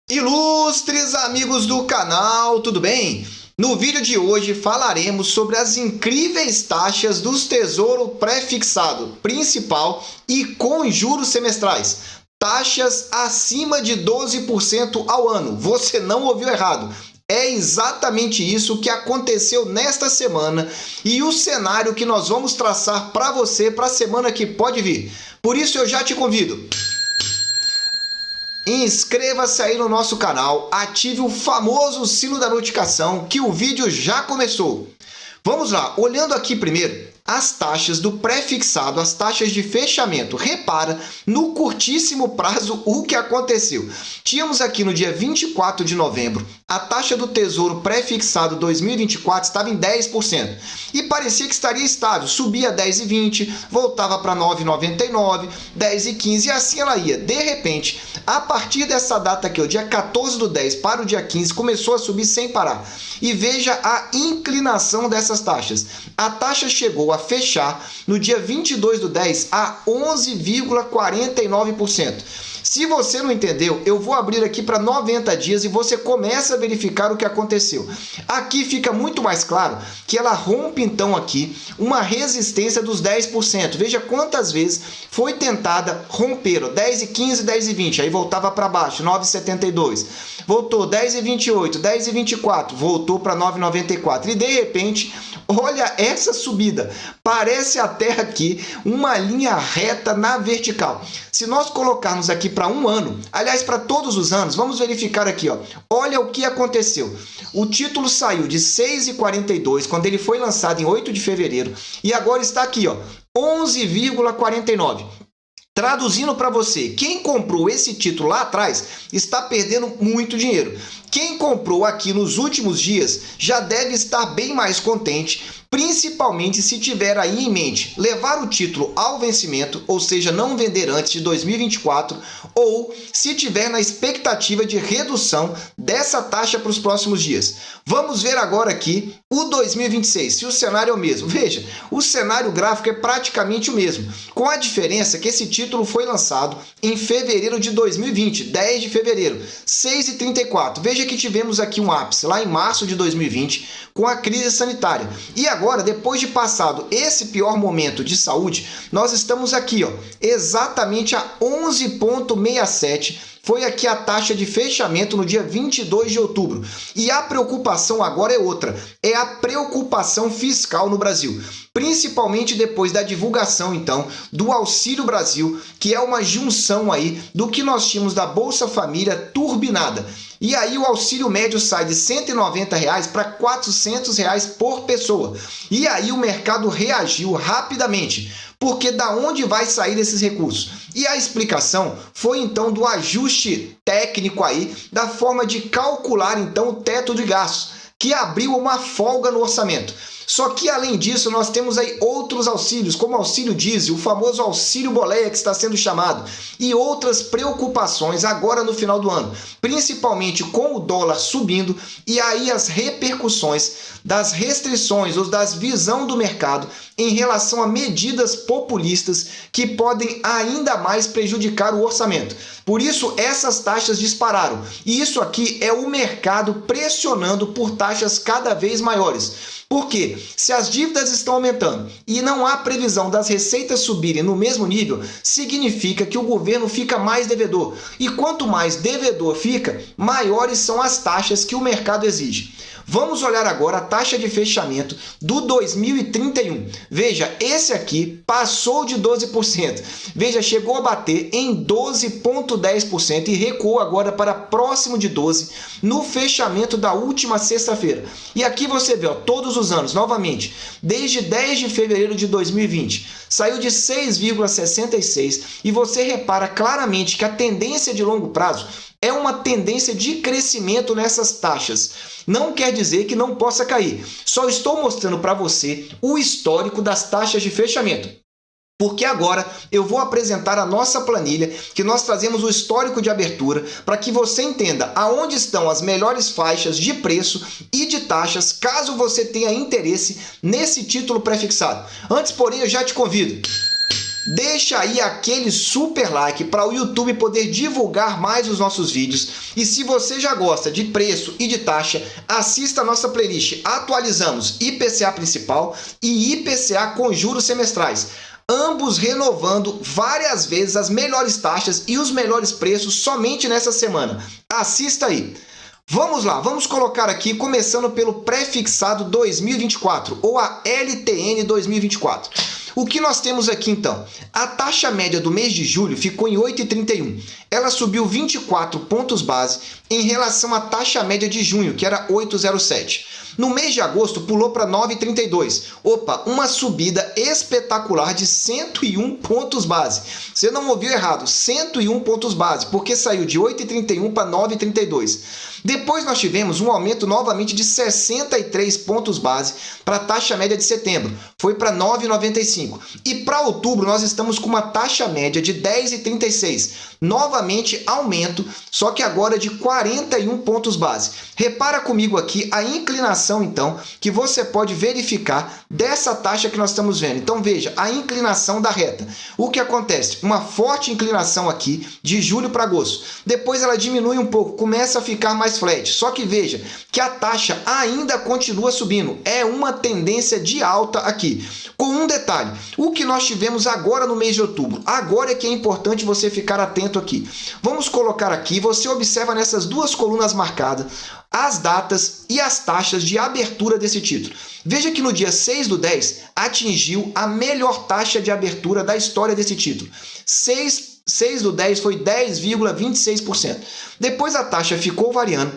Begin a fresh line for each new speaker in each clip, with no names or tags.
Ilustres amigos do canal, tudo bem? No vídeo de hoje falaremos sobre as incríveis taxas dos Tesouro Pré-Fixado Principal e com juros semestrais. Taxas acima de 12% ao ano. Você não ouviu errado. É exatamente isso que aconteceu nesta semana e o cenário que nós vamos traçar para você para a semana que pode vir. Por isso eu já te convido. Inscreva-se aí no nosso canal, ative o famoso sino da notificação que o vídeo já começou. Vamos lá, olhando aqui primeiro as taxas do pré-fixado, as taxas de fechamento. Repara no curtíssimo prazo o que aconteceu. Tínhamos aqui no dia 24 de novembro, a taxa do Tesouro pré-fixado 2024 estava em 10% e parecia que estaria estável, subia 10,20, voltava para 9,99, 10,15 e assim ela ia. De repente, a partir dessa data aqui, o dia 14 do 10 para o dia 15, começou a subir sem parar. E veja a inclinação dessas taxas. A taxa chegou a fechar no dia 22 do 10 a 11,49%. Se você não entendeu, eu vou abrir aqui para 90 dias e você começa a verificar o que aconteceu. Aqui fica muito mais claro que ela rompe então aqui uma resistência dos 10%. Veja quantas vezes foi tentada romper, 10,15, 10,20, aí voltava para baixo, 9,72. Voltou 10,28, 10,24, voltou para 9,94 e de repente, olha essa subida. Parece até aqui uma linha reta na vertical. Se nós colocarmos aqui para um ano, aliás, para todos os anos, vamos verificar aqui, ó. Olha o que aconteceu. O título saiu de 6,42 quando ele foi lançado em 8 de fevereiro e agora está aqui, ó, 11,49. Traduzindo para você, quem comprou esse título lá atrás está perdendo muito dinheiro. Quem comprou aqui nos últimos dias já deve estar bem mais contente, principalmente se tiver aí em mente levar o título ao vencimento, ou seja, não vender antes de 2024, ou se tiver na expectativa de redução dessa taxa para os próximos dias. Vamos ver agora aqui o 2026, se o cenário é o mesmo. Veja, o cenário gráfico é praticamente o mesmo, com a diferença que esse título foi lançado em fevereiro de 2020, 10 de fevereiro, 6,34. Veja que tivemos aqui um ápice lá em março de 2020 com a crise sanitária. E agora, depois de passado esse pior momento de saúde, nós estamos aqui, ó, exatamente a 11,67. Foi aqui a taxa de fechamento no dia 22 de outubro. E a preocupação agora é outra, é a preocupação fiscal no Brasil. Principalmente depois da divulgação, então, do Auxílio Brasil, que é uma junção aí do que nós tínhamos da Bolsa Família turbinada. E aí o auxílio médio sai de R$ 190 para R$ 400 por pessoa. E aí o mercado reagiu rapidamente. Porque da onde vai sair esses recursos? E a explicação foi então do ajuste técnico aí, da forma de calcular então o teto de gastos, que abriu uma folga no orçamento. Só que, além disso, nós temos aí outros auxílios, como o auxílio diesel, o famoso auxílio boleia que está sendo chamado, e outras preocupações agora no final do ano, principalmente com o dólar subindo e aí as repercussões das restrições ou das visão do mercado em relação a medidas populistas que podem ainda mais prejudicar o orçamento. Por isso, essas taxas dispararam. E isso aqui é o mercado pressionando por taxas cada vez maiores. Porque se as dívidas estão aumentando e não há previsão das receitas subirem no mesmo nível, significa que o governo fica mais devedor. E quanto mais devedor fica, maiores são as taxas que o mercado exige. Vamos olhar agora a taxa de fechamento do 2031. Veja, esse aqui passou de 12%. Veja, chegou a bater em 12,10% e recuou agora para próximo de 12% no fechamento da última sexta-feira. E aqui você vê, ó, todos os anos, novamente, desde 10 de fevereiro de 2020, saiu de 6,66 e você repara claramente que a tendência de longo prazo é uma tendência de crescimento nessas taxas. Não quer dizer que não possa cair. Só estou mostrando para você o histórico das taxas de fechamento. Porque agora eu vou apresentar a nossa planilha, que nós trazemos o histórico de abertura, para que você entenda aonde estão as melhores faixas de preço e de taxas, caso você tenha interesse nesse título pré-fixado. Antes, porém, eu já te convido. deixa aí aquele super like para o YouTube poder divulgar mais os nossos vídeos. E se você já gosta de preço e de taxa, assista a nossa playlist Atualizamos IPCA principal e IPCA com juros semestrais, ambos renovando várias vezes as melhores taxas e os melhores preços somente nessa semana. Assista aí. Vamos lá, vamos colocar aqui, começando pelo pré-fixado 2024, ou a LTN 2024. O que nós temos aqui então? A taxa média do mês de julho ficou em 8,31. Ela subiu 24 pontos base em relação à taxa média de junho, que era 8,07. No mês de agosto pulou para 9,32. Opa, uma subida espetacular de 101 pontos base. Você não ouviu errado, 101 pontos base, porque saiu de 8,31 para 9,32. Depois nós tivemos um aumento novamente de 63 pontos base para a taxa média de setembro. Foi para 9,95. E para outubro nós estamos com uma taxa média de 10,36. Novamente aumento, só que agora de 41 pontos base. Repara comigo aqui a inclinação, então, que você pode verificar dessa taxa que nós estamos vendo. Então veja, a inclinação da reta. O que acontece? Uma forte inclinação aqui de julho para agosto. Depois ela diminui um pouco, começa a ficar mais flat. Só que veja que a taxa ainda continua subindo. É uma tendência de alta aqui. Com um detalhe, o que nós tivemos agora no mês de outubro. Agora é que é importante você ficar atento aqui. Vamos colocar aqui, você observa nessas duas colunas marcadas as datas e as taxas de abertura desse título. Veja que no dia 6/10 atingiu a melhor taxa de abertura da história desse título. 6/10 foi 10,26%. Depois a taxa ficou variando,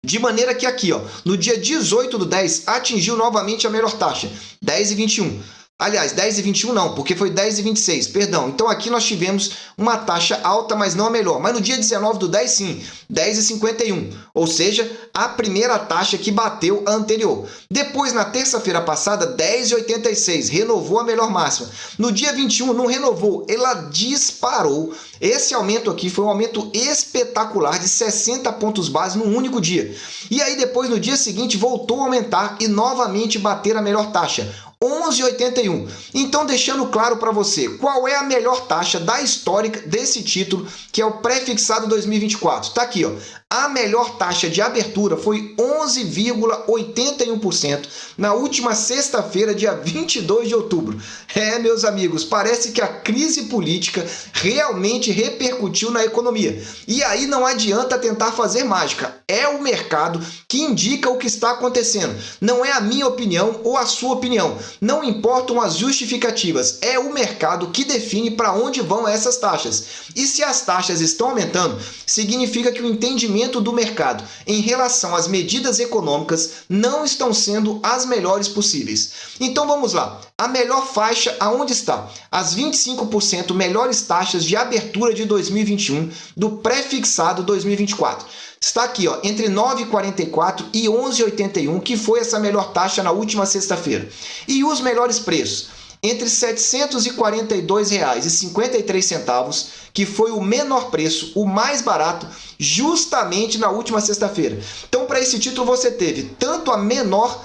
de maneira que aqui, ó, no dia 18/10 atingiu novamente a melhor taxa, 10,21. Aliás, 10,21 não, porque foi 10,26, perdão. Então aqui nós tivemos uma taxa alta, mas não a melhor. Mas no dia 19/10 sim, 10,51. Ou seja, a primeira taxa que bateu a anterior. Depois, na terça-feira passada, 10,86, renovou a melhor máxima. No dia 21 não renovou, ela disparou. Esse aumento aqui foi um aumento espetacular de 60 pontos base num único dia. E aí depois, no dia seguinte, voltou a aumentar e novamente bater a melhor taxa, 11,81. Então, deixando claro para você qual é a melhor taxa da histórica desse título, que é o pré-fixado 2024. Tá aqui, ó. A melhor taxa de abertura foi 11,81% na última sexta-feira, dia 22 de outubro. Meus amigos, parece que a crise política realmente repercutiu na economia. E aí não adianta tentar fazer mágica. É o mercado que indica o que está acontecendo. Não é a minha opinião ou a sua opinião. Não importam as justificativas. É o mercado que define para onde vão essas taxas. E se as taxas estão aumentando, significa que o entendimento do mercado em relação às medidas econômicas não estão sendo as melhores possíveis. Então vamos lá. A melhor faixa aonde está? As 25% melhores taxas de abertura de 2021 do pré-fixado 2024. Está aqui, ó, entre 9,44 e 11,81, que foi essa melhor taxa na última sexta-feira. E os melhores preços? Entre R$ 742,53, que foi o menor preço, o mais barato, justamente na última sexta-feira. Então, para esse título, você teve tanto o menor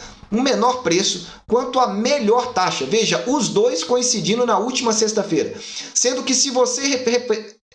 preço quanto a melhor taxa. Veja, os dois coincidindo na última sexta-feira. Sendo que se você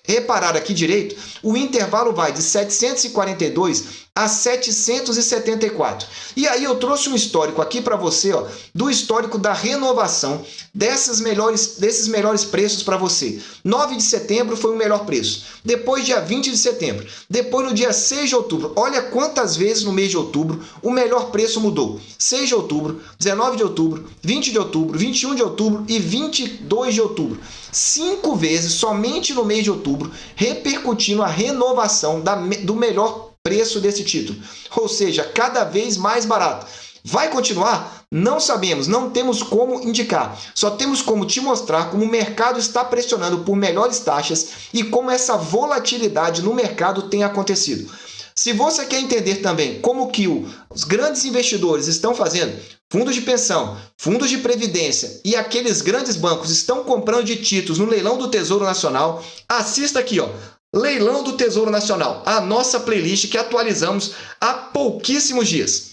reparar aqui direito, o intervalo vai de 742 a 774. E aí eu trouxe um histórico aqui para você, ó, do histórico da renovação desses melhores preços para você. 9 de setembro foi o melhor preço. Depois dia 20 de setembro. Depois no dia 6 de outubro. Olha quantas vezes no mês de outubro o melhor preço mudou. 6 de outubro, 19 de outubro, 20 de outubro, 21 de outubro e 22 de outubro. 5 vezes somente no mês de outubro, repercutindo a renovação do melhor preço desse título, ou seja, cada vez mais barato. Vai continuar? Não sabemos, não temos como indicar. Só temos como te mostrar como o mercado está pressionando por melhores taxas e como essa volatilidade no mercado tem acontecido. Se você quer entender também como que os grandes investidores estão fazendo, fundos de pensão, fundos de previdência e aqueles grandes bancos estão comprando de títulos no leilão do Tesouro Nacional, assista aqui, ó. Leilão do Tesouro Nacional, a nossa playlist que atualizamos há pouquíssimos dias.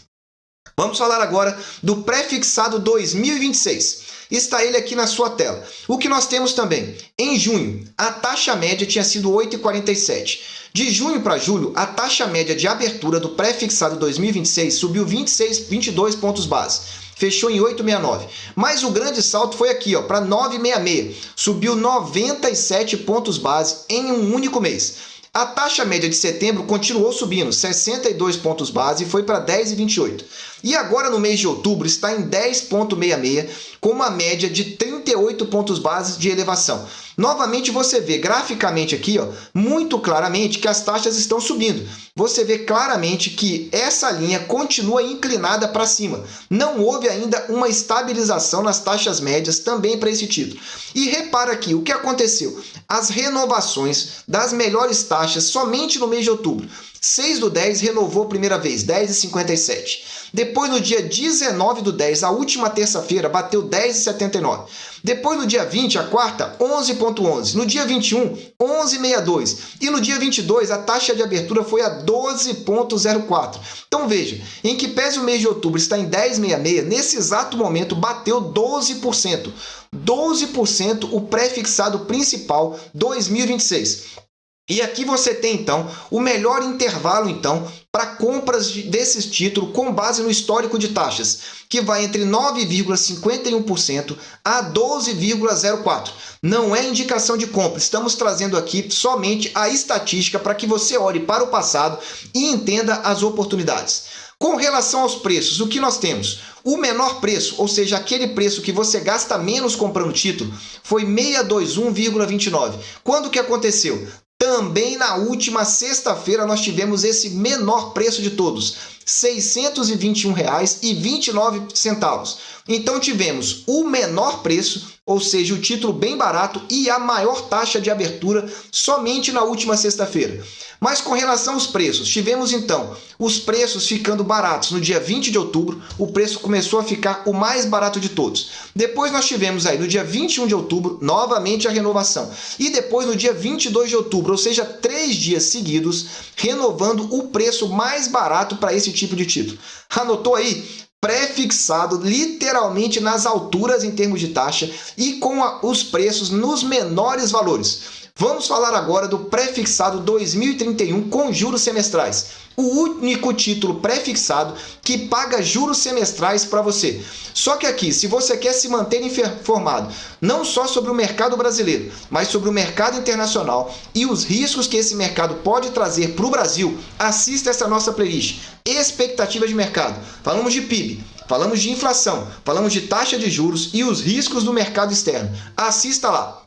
Vamos falar agora do pré-fixado 2026. Está ele aqui na sua tela. O que nós temos também? Em junho, a taxa média tinha sido 8,47. De junho para julho, a taxa média de abertura do pré-fixado 2026 subiu 22 pontos base. Fechou em 8,69. Mas o grande salto foi aqui, para 9,66. Subiu 97 pontos base em um único mês. A taxa média de setembro continuou subindo, 62 pontos base, e foi para 10,28. E agora no mês de outubro está em 10,66, com uma média de 38 pontos base de elevação. Novamente você vê graficamente aqui, muito claramente que as taxas estão subindo. Você vê claramente que essa linha continua inclinada para cima. Não houve ainda uma estabilização nas taxas médias também para esse título. E repara aqui, o que aconteceu? As renovações das melhores taxas somente no mês de outubro. 6/10 renovou a primeira vez, 10,57. Depois, no dia 19/10, a última terça-feira, bateu 10,79. Depois, no dia 20, a quarta, 11,11. No dia 21, 11,62. E no dia 22, a taxa de abertura foi a 12,04. Então, veja, em que pese o mês de outubro está em 10,66, nesse exato momento bateu 12%. 12% o pré-fixado principal 2026. E aqui você tem, então, o melhor intervalo, então, para compras desses títulos com base no histórico de taxas, que vai entre 9,51% a 12,04%. Não é indicação de compra, estamos trazendo aqui somente a estatística para que você olhe para o passado e entenda as oportunidades. Com relação aos preços, o que nós temos? O menor preço, ou seja, aquele preço que você gasta menos comprando título, foi 621,29. Quando que aconteceu? Também na última sexta-feira nós tivemos esse menor preço de todos, R$ 621,29. Então tivemos o menor preço, ou seja, o título bem barato e a maior taxa de abertura somente na última sexta-feira. Mas com relação aos preços, tivemos então os preços ficando baratos no dia 20 de outubro, o preço começou a ficar o mais barato de todos. Depois nós tivemos aí no dia 21 de outubro, novamente a renovação. E depois no dia 22 de outubro, ou seja, 3 dias seguidos, renovando o preço mais barato para esse tipo de título. Anotou aí? Pré-fixado literalmente nas alturas em termos de taxa e com os preços nos menores valores. Vamos falar agora do pré-fixado 2031 com juros semestrais. O único título pré-fixado que paga juros semestrais para você. Só que aqui, se você quer se manter informado não só sobre o mercado brasileiro, mas sobre o mercado internacional e os riscos que esse mercado pode trazer para o Brasil, assista essa nossa playlist. Expectativa de mercado. Falamos de PIB, falamos de inflação, falamos de taxa de juros e os riscos do mercado externo. Assista lá.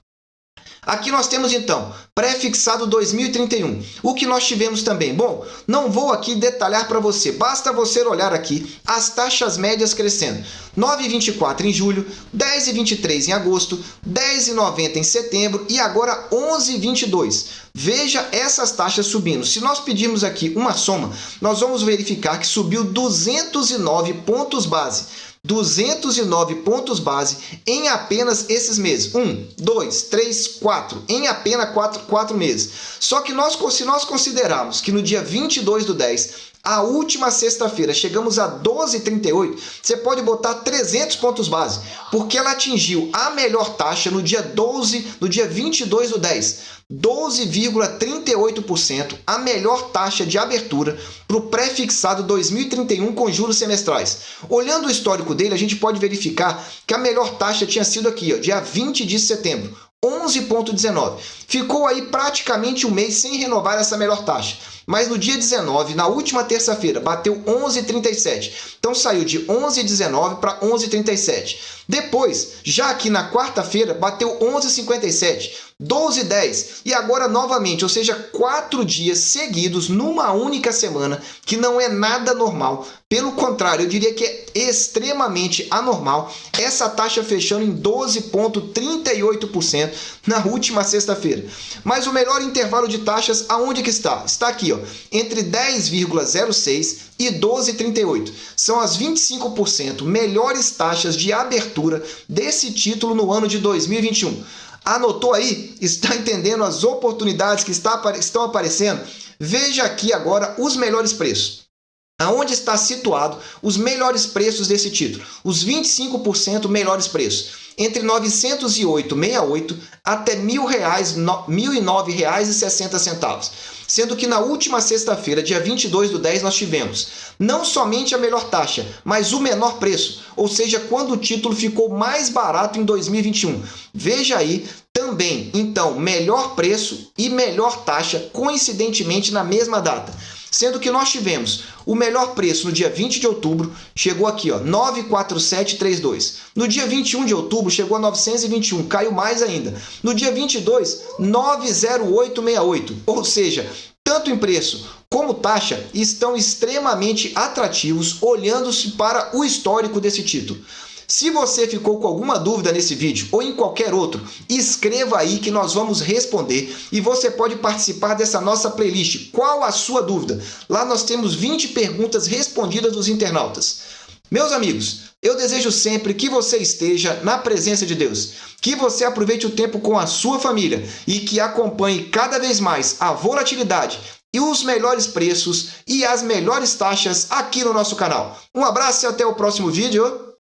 Aqui nós temos então pré-fixado 2031. O que nós tivemos também? Bom, não vou aqui detalhar para você, basta você olhar aqui as taxas médias crescendo. 9,24 em julho, 10,23 em agosto, 10,90 em setembro e agora 11,22. Veja essas taxas subindo. Se nós pedirmos aqui uma soma, nós vamos verificar que subiu 209 pontos base. 209 pontos base em apenas esses meses. 1, 2, 3, 4. Em apenas 4 meses. Só que se nós considerarmos que no dia 22/10, a última sexta-feira, chegamos a 12,38, você pode botar 300 pontos base, porque ela atingiu a melhor taxa no dia 22/10. 12,38%, a melhor taxa de abertura para o pré-fixado 2031 com juros semestrais. Olhando o histórico dele, a gente pode verificar que a melhor taxa tinha sido aqui, dia 20 de setembro, 11,19. Ficou aí praticamente um mês sem renovar essa melhor taxa. Mas no dia 19, na última terça-feira, bateu 11,37. Então saiu de 11,19 para 11,37. Depois, já aqui na quarta-feira, bateu 11,57. 12,10 e agora novamente, ou seja, 4 dias seguidos numa única semana, que não é nada normal. Pelo contrário, eu diria que é extremamente anormal. Essa taxa fechando em 12,38% na última sexta-feira. Mas o melhor intervalo de taxas, aonde que está? Está aqui, entre 10,06 e 12,38. São as 25% melhores taxas de abertura desse título no ano de 2021. Anotou aí? Está entendendo as oportunidades que estão aparecendo? Veja aqui agora os melhores preços. Aonde está situado os melhores preços desse título? Os 25% melhores preços. Entre R$ 908,68 até R$ 1.009,60. Sendo que na última sexta-feira, dia 22/10, nós tivemos não somente a melhor taxa, mas o menor preço. Ou seja, quando o título ficou mais barato em 2021. Veja aí também, então, melhor preço e melhor taxa, coincidentemente na mesma data. Sendo que nós tivemos o melhor preço no dia 20 de outubro, chegou aqui, ó, 94732. No dia 21 de outubro, chegou a 921, caiu mais ainda. No dia 22, 90868. Ou seja, tanto em preço como taxa estão extremamente atrativos, olhando-se para o histórico desse título. Se você ficou com alguma dúvida nesse vídeo ou em qualquer outro, escreva aí que nós vamos responder e você pode participar dessa nossa playlist. Qual a sua dúvida? Lá nós temos 20 perguntas respondidas dos internautas. Meus amigos, eu desejo sempre que você esteja na presença de Deus, que você aproveite o tempo com a sua família e que acompanhe cada vez mais a volatilidade e os melhores preços e as melhores taxas aqui no nosso canal. Um abraço e até o próximo vídeo.